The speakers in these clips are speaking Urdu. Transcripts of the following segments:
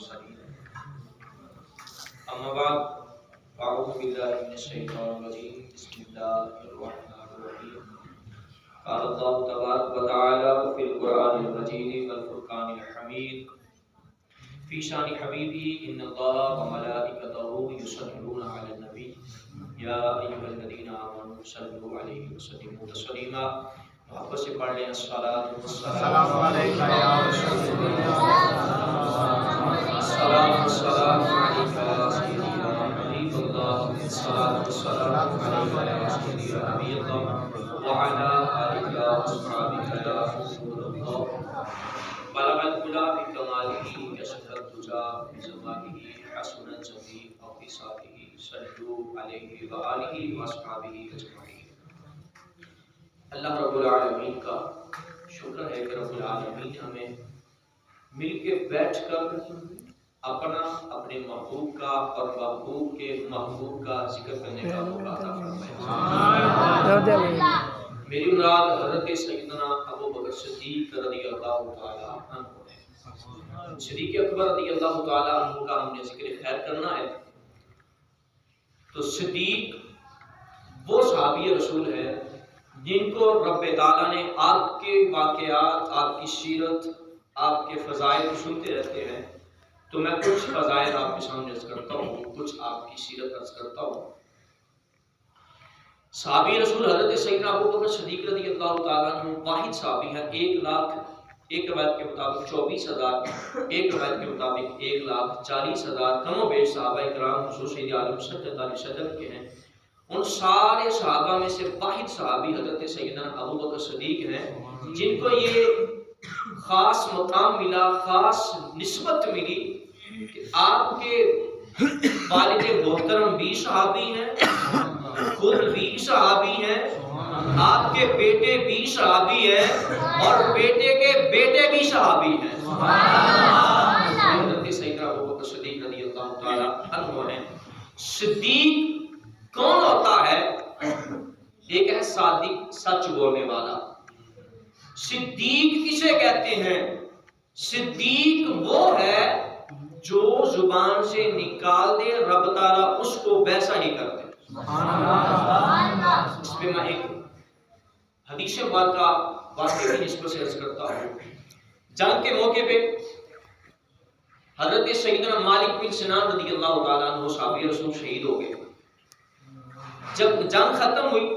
المرسلين أما بعد أعوذ بالله من الشيطان الرجيم بسم الله الرحمن الرحيم قال الله تبارك وتعالى في القرآن المجيد والفرقان الحميد في شان حبيبي إن الله وملائكته يصلون على النبي يا أيها الذين آمنوا صلوا عليه وسلموا تسليما محبت سے پڑھ لیں الصلاۃ والسلام علیکہ یا رسول اللہ الصلاۃ والسلام علیکہ یا سیدی یا حبیب اللہ الصلاۃ والسلام علیکہ یا سیدی یا نبی اللہ وعلی آلہ واصحابہ یا رسول اللہ بلغ الهدى بكماله كشف الدجى بجماله حسن الجميع وصفاته صلوا عليه وآله واصحابه اجمعین۔ اللہ رب العالمین کا شکر ہے کہ رب العالمین ہمیں مل کے بیٹھ کر اپنے محبوب کا اور محبوب کے محبوب کا ذکر کرنے کا موقع عطا فرمائے۔ میری مراد حضرت سیدنا ابو بکر صدیق رضی اللہ تعالی عنہ ہے۔ صدیق اکبر رضی اللہ تعالی عنہ کا ہم نے ذکر خیر کرنا ہے تو صدیق وہ صحابی رسول ہے جن کو رب تعالیٰ نے آپ کے واقعات، آپ کی سیرت، آپ کے فضائل سنتے رہتے ہیں، تو میں کچھ فضائل آپ کے سامنے عرض کرتا ہوں، کچھ آپ کی سیرت عرض کرتا ہوں۔ صحابی رسول حضرت سیدنا ابو بکر صدیق رضی اللہ تعالیٰ عنہ واحد صحابی ہے۔ 1 لاکھ ایک روایت کے مطابق 24,000، ایک روایت کے مطابق 1,40,000 کم و بیش صحابہ کرام حضور سید عالم صلی اللہ علیہ وسلم کے ہیں۔ ان سارے صحابہ میں سے واحد صحابی حضرت سیدنا ابو بکر صدیق ہیں جن کو یہ خاص مقام ملا، خاص نسبت ملی کہ آپ کے والد محترم بھی صحابی ہیں، خود بھی صحابی ہیں، آپ کے بیٹے بھی صحابی ہیں اور بیٹے کے بیٹے بھی صحابی ہیں۔ حضرت سیدنا ابو بکر صدیق رضی اللہ تعالی عنہ ہیں۔ صدیق کون ہوتا ہے؟ ایک ہے صادق، سچ بولنے والا۔ صدیق کسے کہتے ہیں؟ صدیق وہ ہے جو زبان سے نکال دے رب تعالیٰ اس کو ویسا ہی کر دے۔ اس پہ میں ایک حدیث مبارکہ واقعے کی نسبت سے عرض کرتا ہوں۔ جنگ کے موقع پہ حضرت سیدنا مالک بن سنان رضی اللہ تعالیٰ عنہ صحابی رسول شہید ہو گئے۔ جب جنگ ختم ہوئی،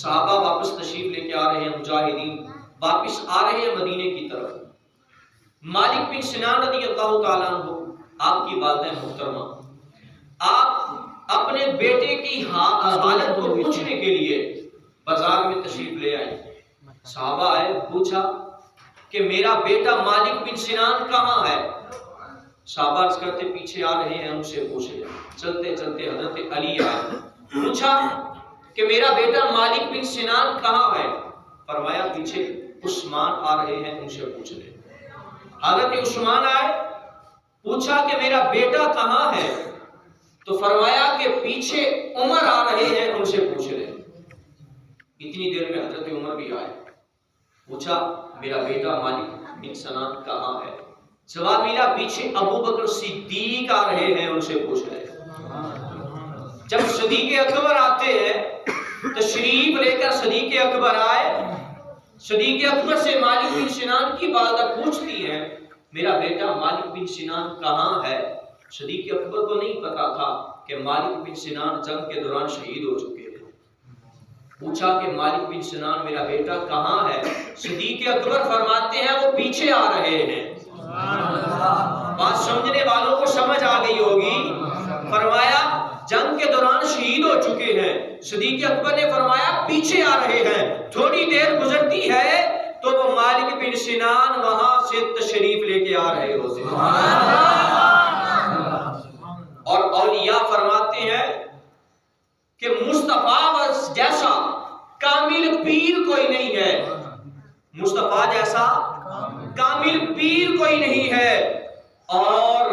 صحابہ واپس تشریف لے کے آ رہے ہیں، مجاہدین واپس آ رہے ہیں مدینے کی طرف۔ مالک بن سنان رضی اللہ تعالیٰ عنہ، آپ کی والدہ محترمہ، آپ اپنے بیٹے کی حالت کو پوچھنے کے لیے بازار میں تشریف لے آئے۔ صحابہ آئے، پوچھا کہ میرا بیٹا مالک بن سنان کہاں ہے؟ صحابہ عرض کرتے پیچھے آ رہے ہیں، ان سے پوچھ لیں۔ چلتے چلتے حضرت علی آئے، پوچھا کہ میرا بیٹا مالک بن سنان کہاں ہے؟ فرمایا پیچھے عثمان آ رہے ہیں، ان سے پوچھ لیں۔ حضرت عثمان آئے، پوچھا کہ میرا بیٹا کہاں ہے؟ تو فرمایا کہ پیچھے عمر آ رہے ہیں، ان سے پوچھ لیں۔ اتنی دیر میں حضرت عمر بھی آئے، پوچھا میرا بیٹا مالک بن سنان کہاں ہے؟ جواب ملا پیچھے ابو بکر صدیق آ رہے ہیں، ان سے پوچھ لیں۔ جب صدیق اکبر آتے ہیں، تشریف لے کر صدیق اکبر آئے، صدیق اکبر سے مالک بن سنان کی والدہ پوچھتی ہے میرا بیٹا مالک بن سنان کہاں ہے؟ صدیق اکبر کو نہیں پتا تھا کہ مالک بن سنان جنگ کے دوران شہید ہو چکے تھے۔ پوچھا کہ مالک بن سنان میرا بیٹا کہاں ہے؟ صدیق اکبر فرماتے ہیں وہ پیچھے آ رہے ہیں۔ بات سمجھنے والوں کو سمجھ آ گئی ہوگی۔ فرمایا جنگ کے دوران شہید ہو چکے ہیں۔ صدیق اکبر نے فرمایا پیچھے آ رہے ہیں۔ تھوڑی دیر گزرتی ہے تو وہ مالک بن سنان وہاں سے تشریف لے کے آ رہے ہوتے ہیں۔ اور اولیاء فرماتے ہیں کہ مصطفیٰ جیسا کامل پیر کوئی نہیں ہے، مصطفیٰ جیسا کامل پیر کوئی نہیں ہے، اور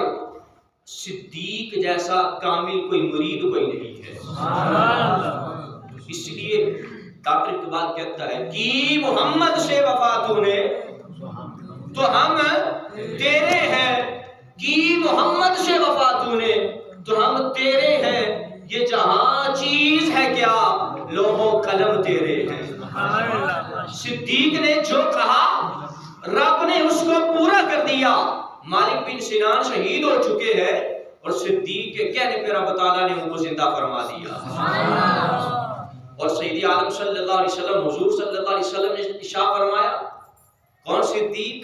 صدیق جیسا کامل کوئی مرید کوئی نہیں ہے۔ اس لیے ڈاکٹر اقبال کہتا ہے کہ محمد سے وفا تو نے تو ہم تیرے ہیں، کی سے وفا تو نے تو ہم تیرے ہیں، یہ جہاں چیز ہے کیا لوح و قلم تیرے ہیں۔ صدیق نے جو کہا رب نے اس کو پورا کر دیا۔ مالک بن سنان شہید ہو چکے ہیں اور صدیق کے کہنے پہ رب تعالیٰ نے ان کو زندہ فرما دیا۔ اور سیدی عالم صلی اللہ علیہ وسلم، حضور صلی اللہ علیہ وسلم نے ارشاد فرمایا، کون صدیق؟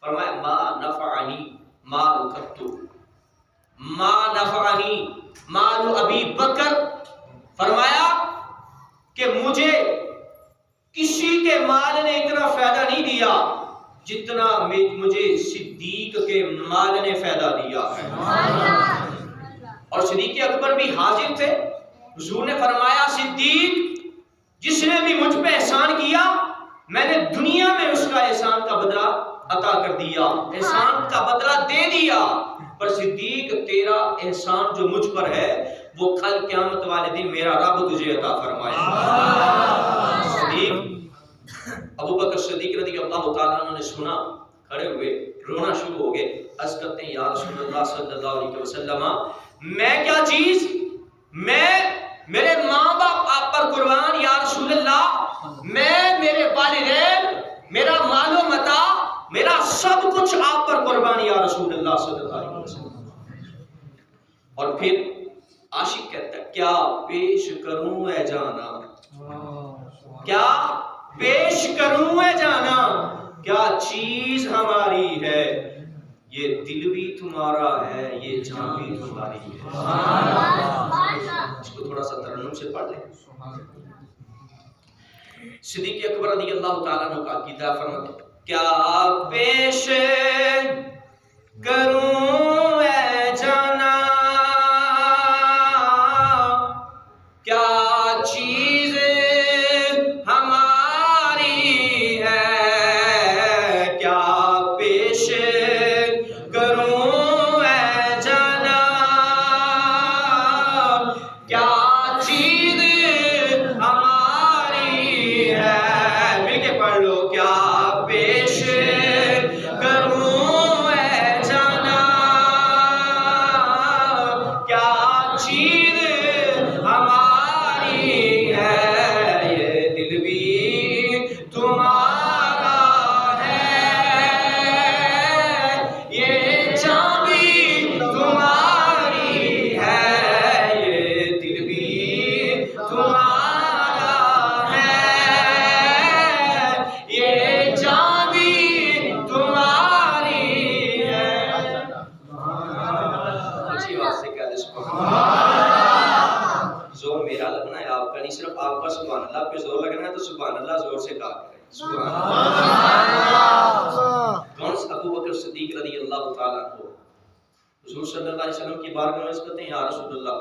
فرمایا ما نفعنی مال قط، ما نفعنی مال ابی بکر، فرمایا کہ مجھے کسی کے مال نے اتنا فائدہ نہیں دیا جتنا مجھے صدیق کے مال نے فائدہ دیا ہے۔ اور صدیق اکبر بھی حاضر تھے۔ حضور نے فرمایا صدیق جس نے بھی مجھ پہ احسان کیا میں نے دنیا میں اس کا احسان کا بدلہ عطا کر دیا، احسان کا بدلہ دے دیا، پر صدیق تیرا احسان جو مجھ پر ہے وہ کل قیامت والے دن میرا رب تجھے عطا فرمائے۔ صدیق ابو بکر صدیق رضی اللہ تعالیٰ عنہ نے سنا، کھڑے ہوئے رونا شروع ہو گئے، عرض کرتے ہیں یا رسول اللہ صلی اللہ علیہ وسلم میں کیا چیز، میرے ماں باپ آپ پر قربان یا رسول اللہ، میں میرے والدین، میرا مال و متاع، میرا سب کچھ آپ پر قربان یا رسول اللہ صلی اللہ علیہ وسلم۔ اور پھر عاشق کہتا ہے کیا پیش کروں اے جانا، کیا پیش کروں اے جانا، کیا چیز ہماری ہے، یہ دل بھی تمہارا ہے یہ جان بھی تمہاری ہے۔ اس کو تھوڑا سا ترنم سے پڑھ لیں۔ صدیق اکبر رضی اللہ تعالیٰ عنہ کا عقیدہ فرماتے کیا پیش کروں اے جانا، کیا چیز ہماری ہے، کیا پیش کروں اے جانا، کیا چیز ہماری ہے، مل کے پڑھ لو، کیا پیش کروں اے جانا، کیا چیز ہماری ہے، یہ دل بھی تمہارا ہے، یہ جان بھی تمہاری ہے، یہ دل بھی تمہارا ہے، یہ جان بھی تمہاری ہے۔ اچھی بات سے کہہ دے سبحان اللہ۔ زور میرا لگنا ہے آپ کا نہیں، صرف آپ کا سبحان اللہ پہ زور لگنا ہے تو سبحان اللہ زور سے کہا کریں سبحان اللہ۔ کون سا؟ ابو بکر صدیق رضی اللہ تعالیٰ عنہ حضور صلی اللہ علیہ وسلم کی بارگاہ میں عرض کرتے ہیں یا رسول اللہ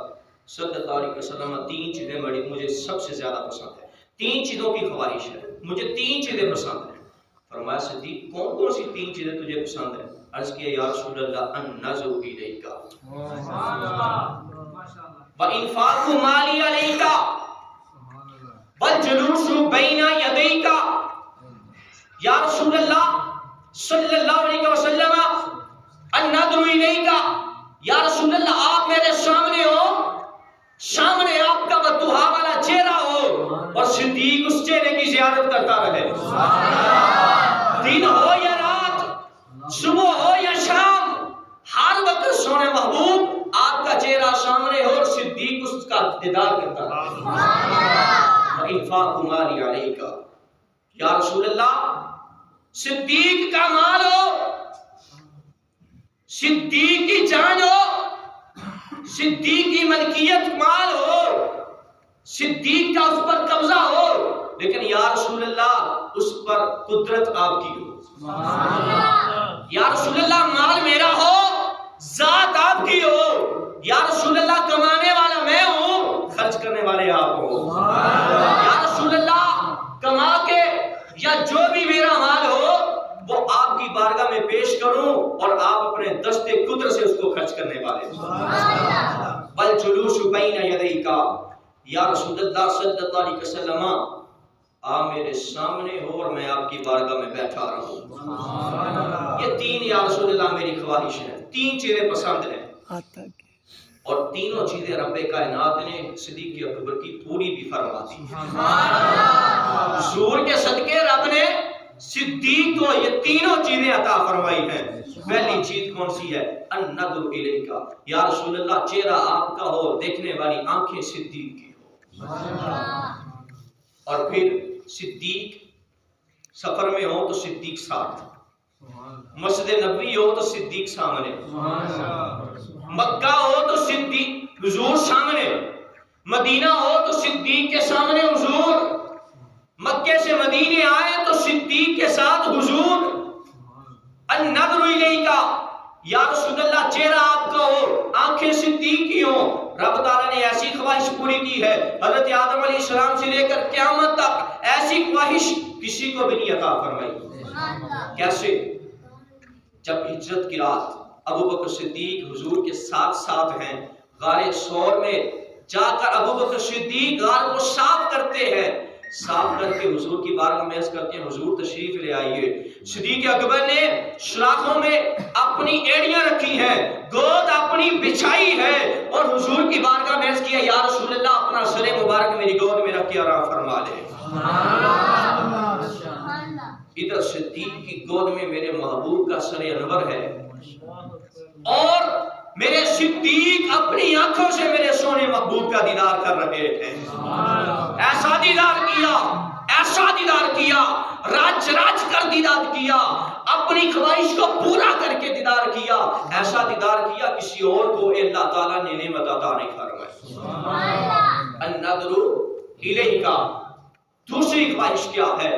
صلی اللہ علیہ وسلم تین چیزیں بڑی مجھے سب سے زیادہ پسند ہے، تین چیزوں کی خواہش ہے، مجھے تین چیزیں پسند ہیں۔ فرمایا صدیق کون کون سی تین چیزیں تجھے پسند ہیں؟ عرض کیا یا رسول اللہ النظر الیک وانفاق مالی علیک والجلوس بین یدیک۔ یا رسول اللہ صلی اللہ علیہ وسلم النظر الیک، یا رسول اللہ آپ میرے سامنے ہو، سامنے آپ کا بددعا والا چہرہ ہو اور صدیق اس چہرے کی زیارت کرتا رہے، دن ہو یا رات، صبح ہو یا شام، ہر وقت سونے محبوب آپ کا چہرہ سامنے ہو اور صدیق اس کا دیدار کرتا رہے۔ انفاق مالی علیک، یا رسول اللہ صدیق کا مال ہو، صدیق کی جان ہو، صدیق کی ملکیت مال ہو، صدیق کا اس پر قبضہ ہو، لیکن یا رسول اللہ اس پر قدرت آپ کی ہو۔ یا رسول اللہ مال میرا ہو، ذات آپ کی ہو، یا رسول اللہ کمانے والا میں ہوں، خرچ کرنے والے آپ ہو۔ یا رسول اللہ کما کے یا جو بھی میرا مال ہو وہ آپ کی بارگاہ میں پیش کروں اور آپ اپنے دست قدرت سے اس کو خرچ کرنے والے ہوں۔ بل جلوس بین یدیک، یا رسول اللہ صلی اللہ علیہ وسلم آپ میرے سامنے ہو اور میں آپ کی بارگاہ میں بیٹھا رہوں۔ یہ تین یا رسول اللہ میری خواہش ہے، تین چیزیں پسند ہیں۔ اور تینوں چیزیں رب کائنات نے صدیق اکبر کی پوری بھی فرما دی. حضور کے صدقے رب نے صدیق کو یہ تینوں چیزیں عطا فرمائی ہیں. پہلی چیز کون سی ہے؟ النظر الیکا، یا رسول اللہ چہرہ آپ کا ہو، دیکھنے والی آنکھیں صدیق کی ہو. اور پھر صدیق سفر میں ہو تو صدیق ساتھ، مسجد نبوی ہو تو صدیق سامنے، مکہ ہو تو صدیق حضور سامنے، مدینہ ہو تو صدیق کے سامنے حضور، مکے سے مدینے آئے تو صدیق کے ساتھ حضور. النظر الیکا، یا رسول اللہ چہرہ آپ کا ہو، آنکھیں صدیق کی ہوں. رب تعالیٰ نے ایسی خواہش پوری کی ہے، حضرت آدم علیہ السلام سے لے کر قیامت تک ایسی خواہش کسی کو بھی نہیں عطا فرمائی. کیسے؟ جب ہجرت کی رات ابوبکر صدیق حضور کے ساتھ ساتھ ہیں، غار ثور میں جا کر ابوبکر صدیق غار کو صاف کرتے ہیں، صاف کر کے حضور کی بارگاہ میں عرض کرتے ہیں حضور تشریف لے آئیے. صدیق اکبر نے سلاخوں میں اپنی ایڑیاں رکھی ہیں، گود اپنی بچھائی ہے، اور حضور کی بارگاہ میں عرض کیا یا رسول اللہ اپنا سر مبارک میری گود میں رکھ کے آرام فرما لے. ادھر صدیق کی گود میں میرے محبوب کا سر انور ہے، اور میرے صدیق اپنی آنکھوں سے میرے سونے محبوب کا دیدار کر رہے تھے. ایسا دیدار کیا، ایسا دیدار کیا، راج راج کر دیدار کیا، اپنی خواہش کو پورا کر کے دیدار کیا، ایسا دیدار کیا کسی اور کو اللہ تعالیٰ نے نعمت عطا نہیں فرمائی. النظر الیکا. دوسری خواہش کیا ہے؟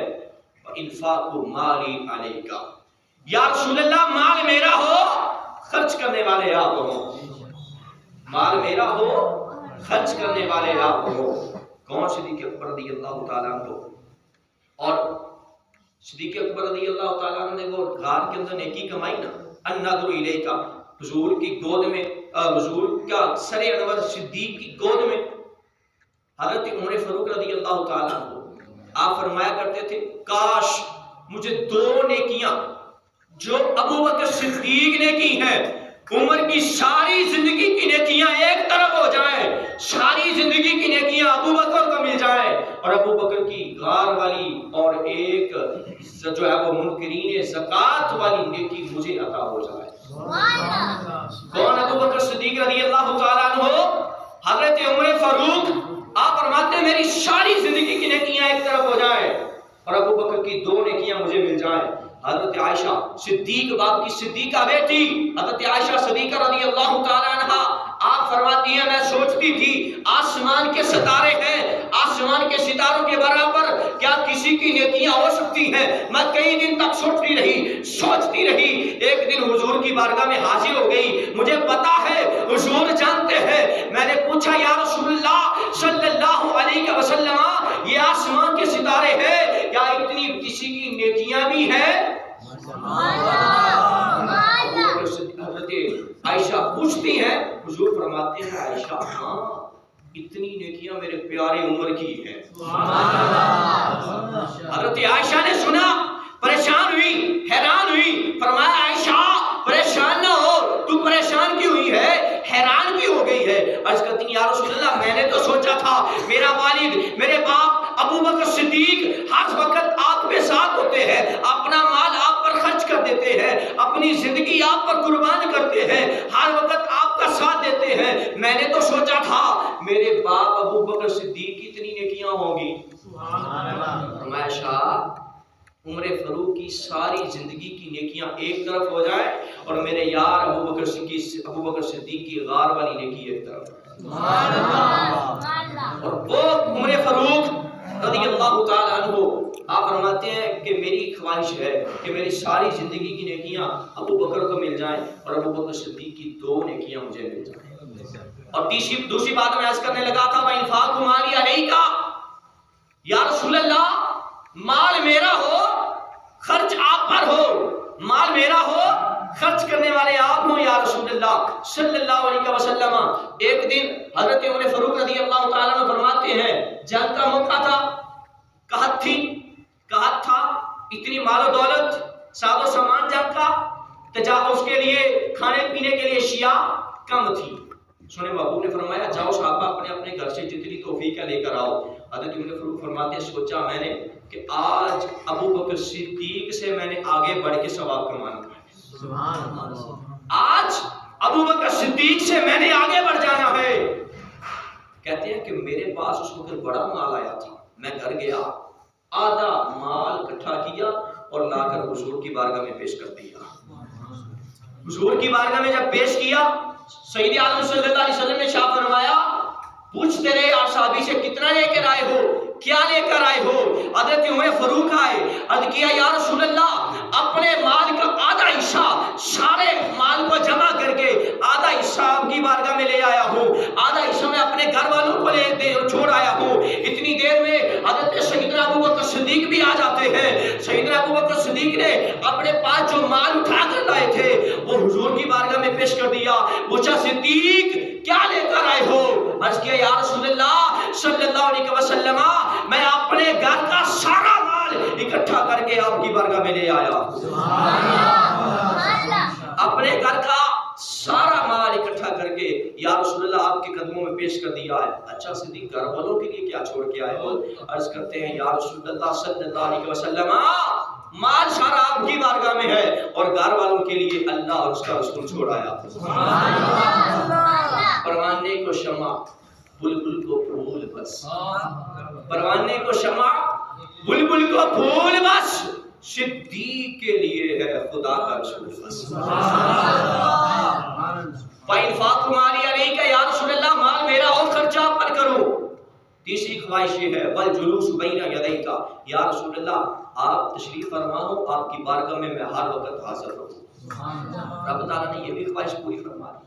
انفاق مالی علیکا، یا رسول اللہ مال میرا ہو، خرچ کرنے والے آپ ہو، مال میرا ہو، خرچ کرنے والے آپ ہو. کون؟ صدیق اکبر رضی اللہ تعالیٰ عنہ. اور صدیق اکبر رضی اللہ تعالیٰ عنہ نے وہ غار کے اندر نیکی کمائی نا. النظر الیکا، حضور کی گود میں، حضور کا سر انور صدیق کی گود میں. حضرت عمر فاروق رضی اللہ تعالیٰ عنہ آپ فرمایا کرتے تھے کاش مجھے دو نیکیاں جو ابوبکر صدیق نے کی ہیں، عمر کی ساری زندگی کی نیکیاں ایک طرف ہو جائیں، ساری زندگی کی نیکیاں ابوبکر کو مل جائیں، اور ابوبکر کی غار والی اور ایک جو ہے وہ منکرین زکات والی نیکی مجھے عطا ہو جائے. کون؟ ابوبکر صدیق رضی اللہ تعالیٰ عنہ. حضرت عمر فاروق آپ فرماتے ہیں میری ساری زندگی کی نیکیاں ایک طرف ہو جائیں اور ابوبکر کی دو نیکیاں مجھے مل جائیں. حضرت عائشہ صدیق باپ کی صدیقہ بیٹی حضرت عائشہ صدیقہ رضی اللہ تعالیٰ عنہ آپ فرماتی ہیں میں سوچتی تھی آسمان کے ستارے ہیں، آسمان کے ستاروں کے برابر کیا کسی کی نیکیاں ہو سکتی ہیں؟ میں کئی دن تک سوچتی رہی. ایک دن حضور کی بارگاہ میں حاضر ہو گئی. مجھے پتا ہے حضور جانتے ہیں. میں نے پوچھا یا رسول اللہ صلی اللہ علیہ وسلم یہ آسمان کے ستارے ہیں، کیا اتنی کسی کی نیکیاں بھی ہیں؟ حضرت عائشہ پوچھتی ہیں، حضور فرماتے ہیں عائشہ ہاں اتنی نیکیاں میرے پیارے عمر کی ہیں. حضرت عائشہ نے سنا، پریشان ہوئی، حیران ہوئی. فرمایا عائشہ پریشان نہ ہو، تو پریشان کیوں ہوئی ہے، حیران کیوں ہو گئی ہے؟ عرض کرتی ہیں یا رسول اللہ میں نے تو سوچا تھا میرا والد میرے باپ ابوبکر صدیق ہر وقت آپ کے ساتھ ہوتے ہیں، اپنا مال آپ پر خرچ کر دیتے ہیں، اپنی زندگی آپ پر قربان کرتے ہیں، ہر وقت آپ کا ساتھ دیتے ہیں. میں نے تو سوچا تھا میرے باپ ابوبکر صدیق کی اتنی نیکیاں ہوں گی. فرمایا شاہ عمر فاروق کی ساری زندگی کی نیکیاں ایک طرف ہو جائے اور میرے یار ابوبکر صدیق کی غار والی نیکی ایک طرف. اور وہ عمر فاروق رضی اللہ تعالیٰ عنہ آپ فرماتے ہیں کہ میری خواہش ہے کہ میری ساری زندگی کی نیکیاں ابوبکر کو مل جائیں اور ابوبکر صدیق کی دو نیکیاں مجھے مل جائیں. اور دوسری بات میں عرض کرنے لگا تھا وَإِنْفَاقُ مَالِي عَلَيْكَ، یا رسول اللہ مال میرا ہو، خرچ آپ پر ہو، مال میرا ہو، خرچ کرنے والے آپ ہوں یا رسول اللہ صلی اللہ علیہ وسلم. ایک دن حضرت عمر فاروق رضی اللہ تعالیٰ عنہ فرماتے ہیں جنگ کا موقع تھا، قحط تھا، اتنی مال و دولت، ساز و سامان جنگ کا، اس کے لیے کھانے پینے کے لیے اشیاء کم تھی. سنے ابو نے فرمایا جاؤ صحابہ اپنے اپنے گھر سے جتنی توفیق ہے لے کر آؤ. حضرت عمر فاروق فرماتے ہیں سوچا میں نے کہ آج ابو بکر صدیق سے میں نے آگے بڑھ کے ثواب کمانا ہے. سبحان اللہ. آج ابو بکر صدیق سے میں نے آگے بڑھ جانا ہے. کہتے ہیں کہ میرے پاس اس وقت بڑا مال آیا تھا. میں گھر گیا, آدھا مال اکٹھا کیا اور لا کر حضور کی بارگاہ میں پیش کر دیا. حضور کی بارگاہ میں جب پیش کیا, سید عالم صلی اللہ علیہ وسلم نے شاہ فرمایا پوچھتے رہے آپ صحابی سے کتنا لے کر آئے ہو, کیا لے کر آئے ہو. حضرت عمر فاروق آئے, عرض کیا یا رسول اللہ اپنے مال کا آدھا حصہ سارے مال کو جمع کر کے آدھا حصہ آپ کی بارگاہ میں لے آیا ہوں, آدھا حصہ میں اپنے گھر والوں کو چھوڑ آیا ہوں. اتنی دیر میں حضرت سیدنا ابو بکر صدیق بھی آ جاتے ہیں. سیدنا ابو بکر صدیق نے اپنے پاس جو مال اٹھا کر لائے تھے وہ حضور کی بارگاہ میں پیش کر دیا. پوچھا صدیق کیا لے کر آئے ہو؟ عرض کیا یا رسول اللہ صلی اللہ علیہ وسلم میں اپنے گھر کا سارا مال اکٹھا کر کے آپ کی بارگاہ میں لے آیا. اپنے گھر کا سارا مال اکٹھا کر کے یا رسول اللہ آپ کے قدموں میں پیش کر دیا ہے. اچھا صدیق گھر والوں کے لیے کیا چھوڑ کے آئے ہو؟ عرض کرتے ہیں یا رسول اللہ صلی اللہ علیہ وسلم مال سارا آپ کی بارگاہ میں ہے اور گھر والوں کے لیے اللہ اور اس کا رسول چھوڑ آیا. پروانے کو شمع بلبل کو پھول بس, پروانے کو شمع بلبل کو پھول بس, صدیق کے لیے ہے خدا کا رسول بس. فَإِنْفَاقُ مَالِي عَلَيْكَ یا رسول اللہ مال میرا اور خرچہ پر کرو. تیسری خواہش یہ ہے وَالْجُلُوسُ بَيْنَ يَدَيْكَ یا رسول اللہ آپ تشریف فرما ہو آپ کی بارگاہ میں ہر وقت حاضر رہوں. رب تعالیٰ نے یہ بھی خواہش پوری فرما دی.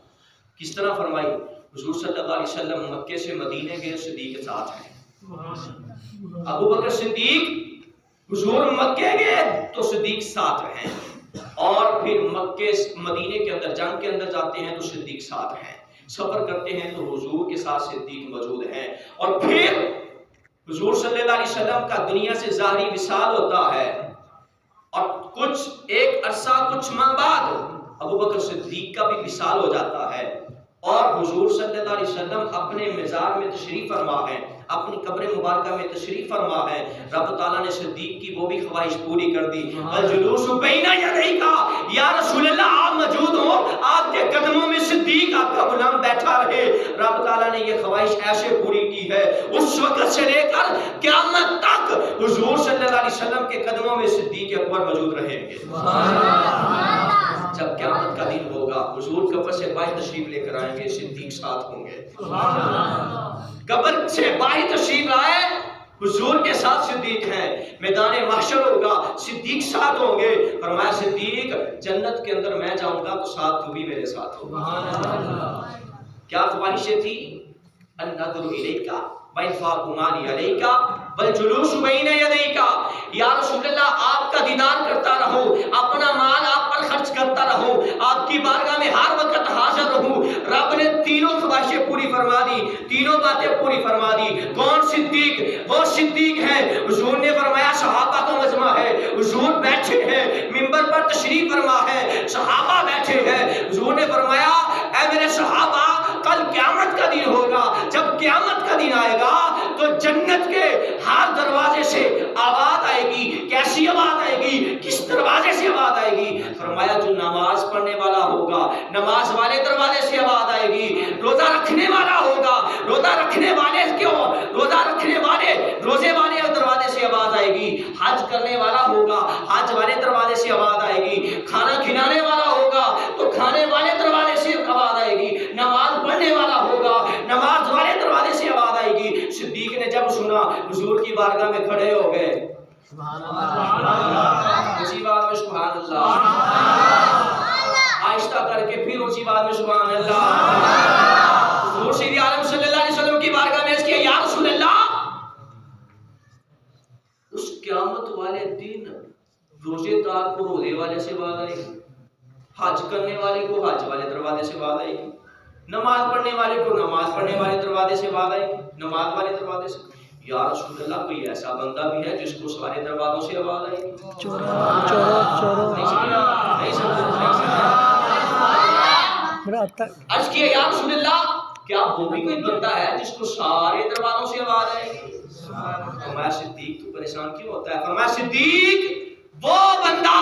کس طرح فرمائی؟ حضور صلی اللہ علیہ وسلم مکے سے مدینے گئے, صدیق کے ساتھ ہیں. ابو بکر صدیق حضور مکے گئے تو صدیق ساتھ ہیں, اور پھر مکے مدینے کے اندر جنگ کے اندر جاتے ہیں تو صدیق ساتھ ہیں, سفر کرتے ہیں تو حضور کے ساتھ صدیق موجود ہیں. اور پھر حضور صلی اللہ علیہ وسلم کا دنیا سے ظاہری وصال ہوتا ہے اور کچھ ایک عرصہ کچھ ماہ بعد ابو بکر صدیق کا بھی وصال ہو جاتا ہے اور حضور صلی اللہ علیہ وسلم اپنے مزار میں تشریف فرما ہے, اپنی قبر مبارکہ میں تشریف فرما ہے. رب تعالیٰ نے صدیق کی وہ بھی خواہش پوری کر دی. الجلوس بین یدیک یا رسول اللہ آپ موجود ہو, آپ کے قدموں میں صدیق آپ کا غلام بیٹھا رہے. رب تعالیٰ نے یہ خواہش ایسے پوری کی ہے اس وقت سے لے کر قیامت تک حضور صلی اللہ علیہ وسلم کے قدموں میں صدیق اکبر موجود رہیں گے. جب قیامت کا دن ہوگا حضور قبر سے باہر تشریف لے کر آئیں گے, صدیق ساتھ ہوں گے. قبر سے باہر تشریف لائے حضور کے ساتھ صدیق ہیں, میدان محشر ہوگا صدیق ساتھ ہوں گے. فرمایا صدیق جنت کے اندر میں جاؤں گا تو ساتھ تو بھی میرے ساتھ ہوگا. کیا خواہشیں تھی؟ النظر الیک وانفاق مالی علیک والجلوس بین یدیک یا رسول اللہ آپ کا دیدار کرتا رہوں, اپنا مال آپ پر خرچ کرتا رہوں, آپ کی بارگاہ میں ہر وقت حاضر رہوں. رب نے تینوں خواہشیں پوری فرما دی, تینوں باتیں پوری فرما دی. کون صدیق؟ وہ صدیق ہیں. حضور نے فرمایا صحابہ کا مجمع ہے, حضور بیٹھے ہیں منبر پر تشریف فرما ہے, صحابہ بیٹھے ہیں. حضور نے فرمایا اے میرے صحابہ کل قیامت کا دن ہوگا, جب قیامت کا دن آئے گا تو جنت کے ہر دروازے سے آواز آئے گی. کیسی آواز آئے گی؟ کس دروازے سے آواز آئے گی؟ فرمایا جو نماز پڑھنے والا ہوگا نماز والے دروازے سے آواز آئے گی, روزہ رکھنے والا ہوگا روزہ رکھنے والے روزہ رکھنے والے روزے والے دروازے سے آواز آئے گی, حج کرنے والا ہوگا حج والے دروازے سے آواز آئے گی, کھانا کھلانے والا ہوگا تو کھانے والے دروازے سے آواز آئے گی, نماز پڑھنے والا ہوگا نماز والے دروازے سے آواز آئے گی. صدیق نے جب سنا حضور کی بارگاہ میں کھڑے ہو گئے. سبحان اللہ, اسی بات میں سبحان اللہ, آہستہ کر کے پھر اسی بات میں سبحان اللہ. حضور سید عالم صلی اللہ علیہ وسلم کی بارگاہ میں اس کیا یا رسول اللہ اس قیامت والے دن روزے دار کو روزے والے سے آواز آئے گی, حج کرنے والے کو حج والے دروازے سے آواز آئے گی, نماز پڑھنے والے کو نماز پڑھنے والے دروازے سے آواز آئے گی, نماز والے دروازے سے. یا رسول اللہ کوئی ایسا بندہ بھی ہے جس کو سارے دروازوں سے آواز آئے گی؟ عرض کیا یا رسول اللہ کیا وہ بھی کوئی بندہ ہے جس کو سارے دروازوں سے آواز آئے گی؟ فرمایا صدیق تو پریشان کیوں ہوتا ہے؟ فرمایا صدیق وہ بندہ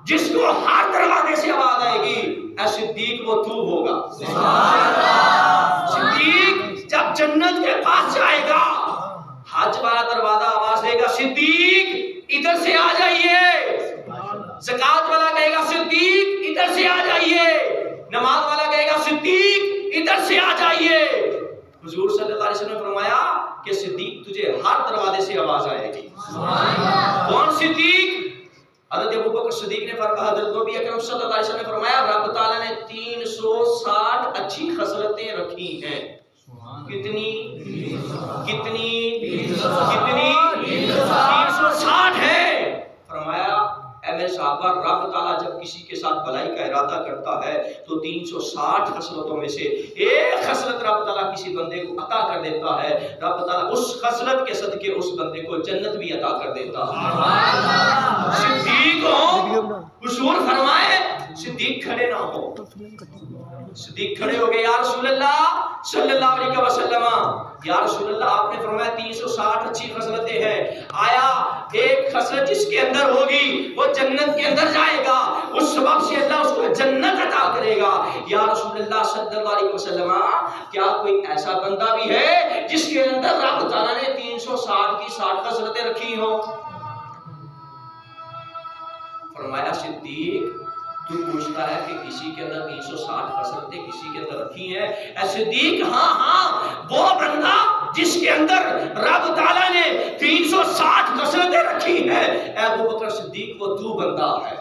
جس کو ہر دروازے سے آواز آئے گی، اے صدیق وہ تو ہوگا۔ صدیق جب جنت کے پاس جائے گا، حج والا دروازہ آواز دے گا صدیق ادھر سے آ جائیے، زکات والا کہے گا صدیق ادھر سے آ جائیے، نماز والا کہے گا صدیق ادھر سے آ جائیے۔ حضور صلی اللہ علیہ وسلم نے فرمایا کہ صدیق تجھے ہر دروازے سے آواز آئے گی۔ کون صدیق؟ حضرت ابوبکر صدیق نے فرمایا، حضرت نبی اکرم صلی اللہ علیہ وسلم نے فرمایا رب تعالیٰ نے 360 اچھی خصلتیں رکھی ہیں۔ کتنی 360 ہے۔ فرمایا اے میرے صحابہ رب تعالیٰ جب کسی کے ساتھ بھلائی کا ارادہ کرتا ہے تو 360 خصلتوں میں سے ایک خصلت رب تعالیٰ کسی بندے کو عطا کر دیتا ہے، رب تعالیٰ اس خصلت کے صدقے اس بندے کو جنت بھی عطا کر دیتا ہے۔ صدیق ہو، حضور فرمائے صدیق کھڑے نہ ہو، صدیق کھڑے ہو گئے، یا رسول اللہ صلی اللہ علیہ وسلم، یا رسول اللہ آپ نے فرمایا 360 اچھی خصلتیں ہیں، آیا ایک خصلت جس کے اندر ہوگی وہ جنت کے اندر جائے گا، اس سبب سے اللہ اس کو جنت عطا کرے گا؟ یا رسول اللہ صلی اللہ علیہ وسلم کیا کوئی ایسا بندہ بھی ہے جس کے اندر رب تعالیٰ نے 360 کی 60 خصلتیں رکھی ہوں؟ فرمایا صدیق تو پوچھتا ہے کہ کسی کے اندر 360 خصلتیں کسی کے اندر رکھی ہیں؟ اے صدیق ہاں وہ بندہ جس کے اندر رب تعالیٰ نے 360 خصلتیں رکھی ہیں، اے ابوبکر صدیق وہ تو بندہ ہے۔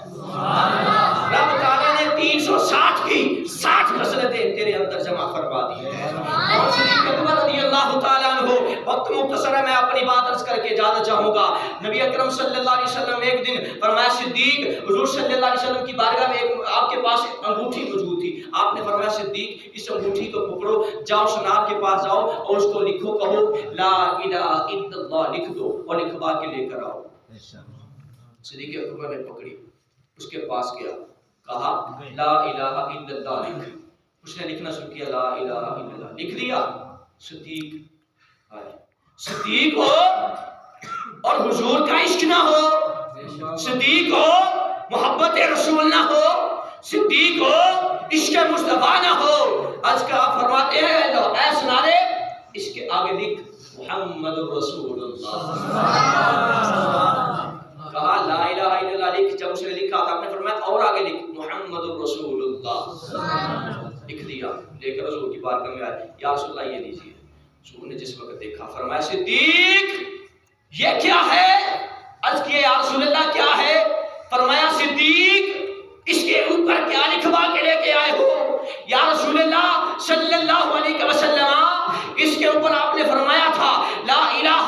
رب تعالیٰ نے 360 کی 60 خصلتیں تیرے اندر جمع فرما دی ہیں۔ اور صدیق اکبر رضی اللہ تعالیٰ عنہ، وقت مختصر ہے میں اپنی بات عرض کر کے جانا چاہوں گا، نبی اکرم صلی اللہ علیہ وسلم ایک دن فرمایا صدیق حضور صلی اللہ علیہ وسلم کی بارگاہ میں آپ کے پاس انگوٹھی موجود تھی، آپ نے فرمایا صدیق اس انگوٹھی کو پکڑو، جاؤ سنار کے پاس جاؤ اور اس کو لکھو، کہو لا الہ الا اللہ لکھ دو اور لکھوا کے لے کر آؤ۔ صدیق اکبر نے پکڑی، اس کے پاس گیا، کہا لا الہ الا اللہ لکھ، اس نے لکھنا شروع کیا لا الہ الا اللہ، لکھ دیا۔ صدیق آئے، صدیق ہو اور حضور کا عشق نہ ہو، صدیق ہو محبت رسول نہ ہو، صدیق ہو عشق مصطفیٰ نہ ہو، آج کا آپ فرماتے ہیں اے سنارے اس کے آگے لکھ محمد رسول اللہ، کہا لا الہ الا اللہ لکھ، جب اس نے لکھا تو آپ نے فرمایا اور آگے لکھ محمد رسول اللہ، لکھ دیا، لے کر حضور کی بارگاہ میں آئے، یا رسول اللہ یہ لیجیے۔ حضور نے جس وقت دیکھا فرمایا صدیق یہ کیا ہے؟ عرض کیے یا رسول اللہ کیا ہے؟ فرمایا صدیق اس کے اوپر کیا لکھوا کے لے کے آئے ہو؟ یا رسول اللہ صلی اللہ علیہ وسلم اس کے اوپر آپ نے فرمایا تھا لا الہ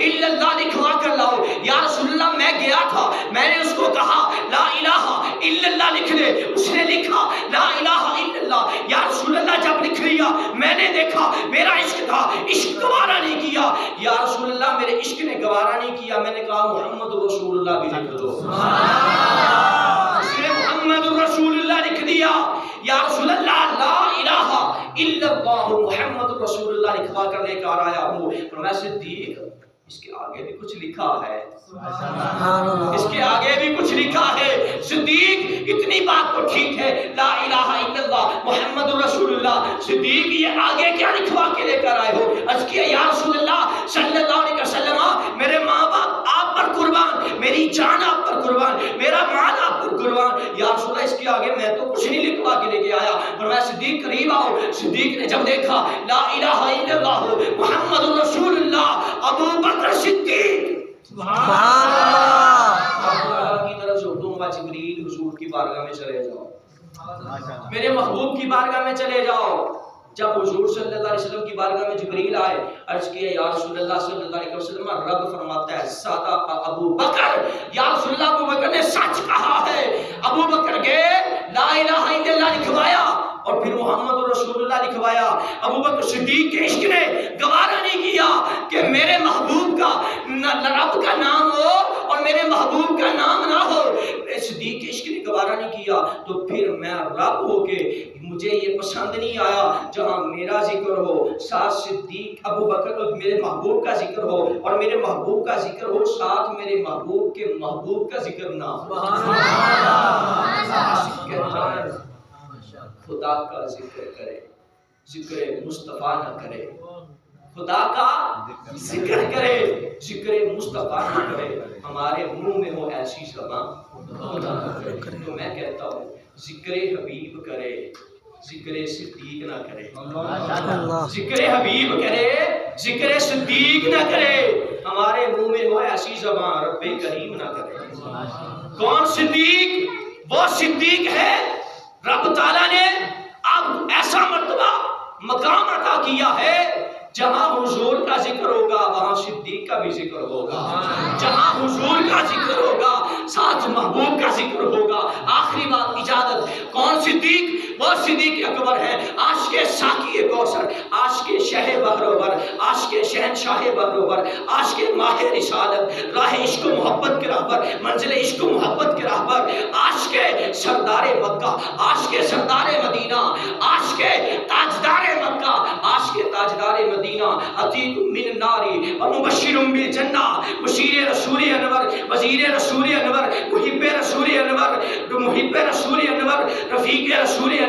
الا اللہ لکھوا کر لاؤ۔ یا رسول اللہ میں گیا تھا، میں نے اس کو کہا لا الہ الا اللہ لکھ لے، اس نے لکھا لا الہ الا اللہ۔ یا رسول اللہ جب لکھ لیا میں نے دیکھا میرا عشق تھا، عشق گوارا نہیں کیا، یا رسول اللہ میرے عشق نے گوارا نہیں کیا، میں نے کہا محمد رسول اللہ بھی لکھ دو، محمد رسول اللہ لکھ دیا۔ یا رسول اللہ لا الہ الا اللہ محمد رسول اللہ لکھوا کر لے کر آیا ہوں۔ فرمایا صدیق اس کے آگے بھی کچھ لکھا ہے، اس کے آگے بھی کچھ لکھا ہے۔ صدیق اتنی بات تو ٹھیک ہے لا الہ الا اللہ محمد رسول اللہ، صدیق یہ آگے کیا لکھوا کے لے کر آئے ہو؟ عرض کیا یا رسول اللہ صلی اللہ علیہ وسلم میرے ماں باپ آپ پر قربان، میری جان آپ پر قربان، میرا مال آپ پر قربان، یا رسول اللہ اس کے آگے میں تو کچھ نہیں لکھوا کے لے کے آیا۔ فرمایا صدیق قریب آؤ۔ صدیق نے جب دیکھا لا الہ الا اللہ محمد رسول اللہ، ابو بکر صدیق سبحان اللہ کی طرف سے حکم ہوا جبریل حضور کی بارگاہ میں چلے جاؤ، میرے محبوب کی بارگاہ میں چلے جاؤ۔ جب حضور صلی اللہ علیہ وسلم کی بارگاہ میں جبریل آئے، عرض کیا یا رسول اللہ صلی اللہ علیہ وسلم رب فرماتا ہے صدق ابو بکر، یا رسول اللہ ابو بکر نے سچ کہا ہے۔ ابو بکر گئے لا الہ الا اللہ لکھوایا اور پھر محمد رسول اللہ لکھوایا. ابو بکر صدیق کے عشق نے گوارا نہیں کیا کہ میرے محبوب کا رب کا نام ہو اور میرے محبوب کا نام نہ ہو. صدیق کے عشق نے گوارا نہیں کیا. تو پھر میں رب ہو کے مجھے یہ پسند نہیں آیا جہاں میرا ذکر ہو ساتھ صدیق ابو بکر اور میرے محبوب کا ذکر ہو اور میرے محبوب کا ذکر ہو ساتھ میرے محبوب کے محبوب کا ذکر نہ ہو. خدا کا ذکر کرے, ذکر مصطفیٰ نہ کرے. خدا کا ذکر کرے, ذکر مصطفیٰ نہ کرے. ہمارے منہ میں ہو ایسی زبان خدا نہ کرے. تو میں کہتا ہوں ذکر حبیب کرے, ذکر صدیق نہ کرے. ذکر حبیب کرے, ذکر صدیق نہ کرے. ہمارے منہ میں ہو ایسی زبان رب کریم نہ کرے. کون صدیق؟ وہ صدیق ہے رب تعالیٰ نے اب ایسا مرتبہ مقام عطا کیا ہے جہاں حضور کا ذکر ہوگا وہاں صدیق کا بھی ذکر ہوگا. جہاں حضور کا ذکر ہوگا ساتھ محبوب کا ذکر ہوگا. آخری بات اجازت. کون صدیق؟ وہ صدیق اکبر ہے, عاشق ساقی کوثر, عاشق شہ بحروبر, عاشق شہنشاہ بحروبر, عاشق ماہ رسالت, راہ عشق و محبت کے راہ پر, منزل عشق و محبت کے راہ پر, عاشق سردار مکہ, عاشق سردار مدینہ, عاشق تاجدار مکہ, عاشق تاجدار مدینہ, عتیق من النار و مبشر بالجنہ, بشیر رسول انور, وزیر رسول انور, محب رسول انور, محب رسول انور, رفیق رسول انور,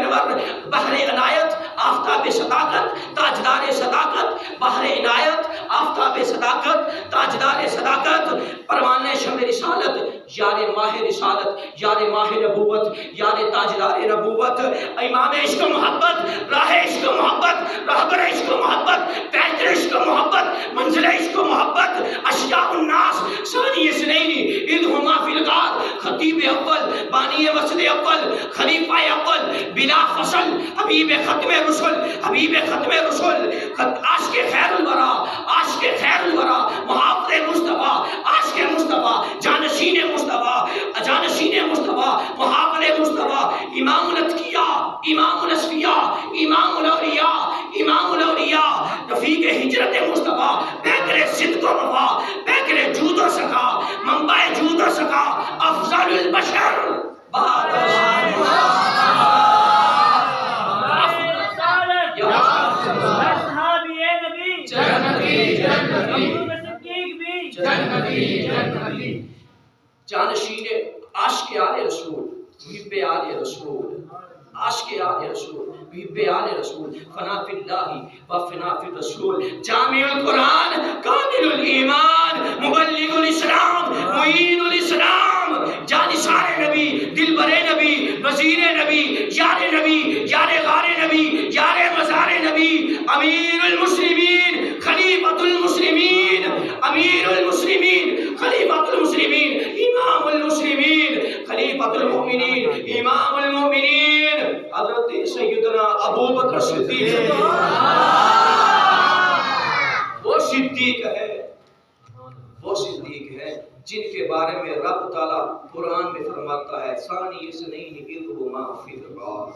بحر عنایت, آفتاب صداقت, تاجدار صداقت, بحر عنایت, آفتاب صداقت, تاجدار صداقت, پروانہ شمع رسالت, یار ماہ رسالت, یار ماہ نبوت, یار تاجدار نبوت, امام عشق و محبت, راہ عشق و محبت, رہبر عشق و محبت, پیکر عشق و محبت, منزل عشق و محبت, اشیاء الناس, ثانی اثنین اذ ہما فی الغار, خطیب اول, بانی مسجد اول, خلیفہ اول, بلا فصل, حبیب ختم رسل, حبیب ختم رسل, عاشق خیر الورا, عاشق خیر الورا, محافظ مصطفیٰ, عاشق مصطفیٰ, جانشین مصطفیٰ, جانشین مصطفیٰ, محافظ مصطفیٰ, امام الاتقیاء, امام الاصفیاء, امام الاولیاء, امام الاولیاء, رفیق ہجرت مصطفیٰ, پیکر صدق و وفا, پیکر جود و سخا, منبع جود و سخا, افضل البشر, جانشین عاشق آل رسول, محب آل رسول, عاشق آل رسول, محب آل رسول, فنا فی اللہ و فنا فی الرسول, جامع القرآن, کامل الایمان, مبلغ الاسلام, معین الاسلام, جانثار نبی, دلبر نبی, وزیر نبی, یار نبی, یار غار نبی, یار مزار نبی, امیر المسلمین, خلیفۃ المسلمین, امیر المسلمین, خلیفۃ المسلمین, امام المسلمین, خلیفۃ المؤمنین, امام المؤمنین, حضرت سیدنا ابو بکر صدیق. وہ صدیق ہے, وہ صدیق ہے جن کے بارے میں رب تعالیٰ قرآن میں فرماتا ہے ثانی اثنین اذ ہما فی الغار.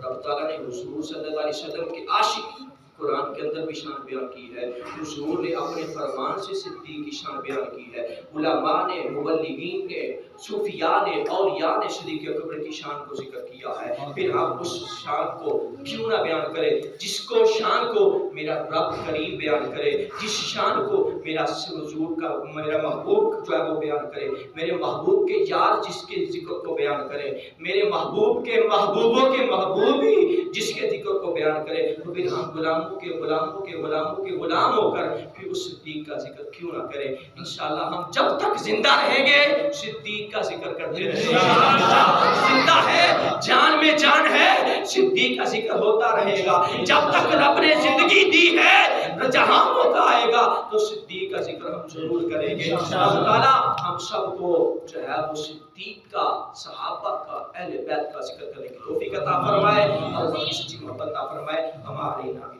رب تعالیٰ نے حضور صلی اللہ علیہ وسلم کے عاشق قرآن کے اندر بھی شان بیان کی ہے. حضور نے اپنے فرمان سے صدیق کی شان بیان کی ہے. علماء نے, مبلغین نے, صوفیاء نے, اولیاء نے صدیق اکبر کی شان کو ذکر کیا ہے. پھر ہم اس شان کو کیوں نہ بیان کریں جس کو شان کو میرا رب کریم بیان کرے, جس شان کو میرا حضور کا میرا محبوب جو ہے وہ بیان کرے, میرے محبوب کے یار جس کے ذکر کو بیان کرے, میرے محبوب کے محبوبوں کے محبوب ہی جس کے ذکر کو بیان کرے. تو پھر ہم غلاموں کے غلاموں کے غلاموں کے غلام ہو کر پھر اس صدیق کا ذکر کیوں نہ کریں. انشاءاللہ ہم جب تک زندہ رہیں گے صدیق کا ذکر کرتے رہیں گے. زندہ ہے, جان میں جان ہے, صدیق کا ذکر ہوتا رہے گا. جب تک رب نے زندگی دی ہے, جہاں موقع آئے گا تو صدیق کا ذکر ہم ضرور کریں گے. اللہ تعالیٰ ہم سب کو جو ہے وہ صدیق کا, صحابہ کا, اہل بیت کا ذکر کرنے کی توفیق عطا فرمائے اور سچی محبت عطا فرمائے. ہمارے نام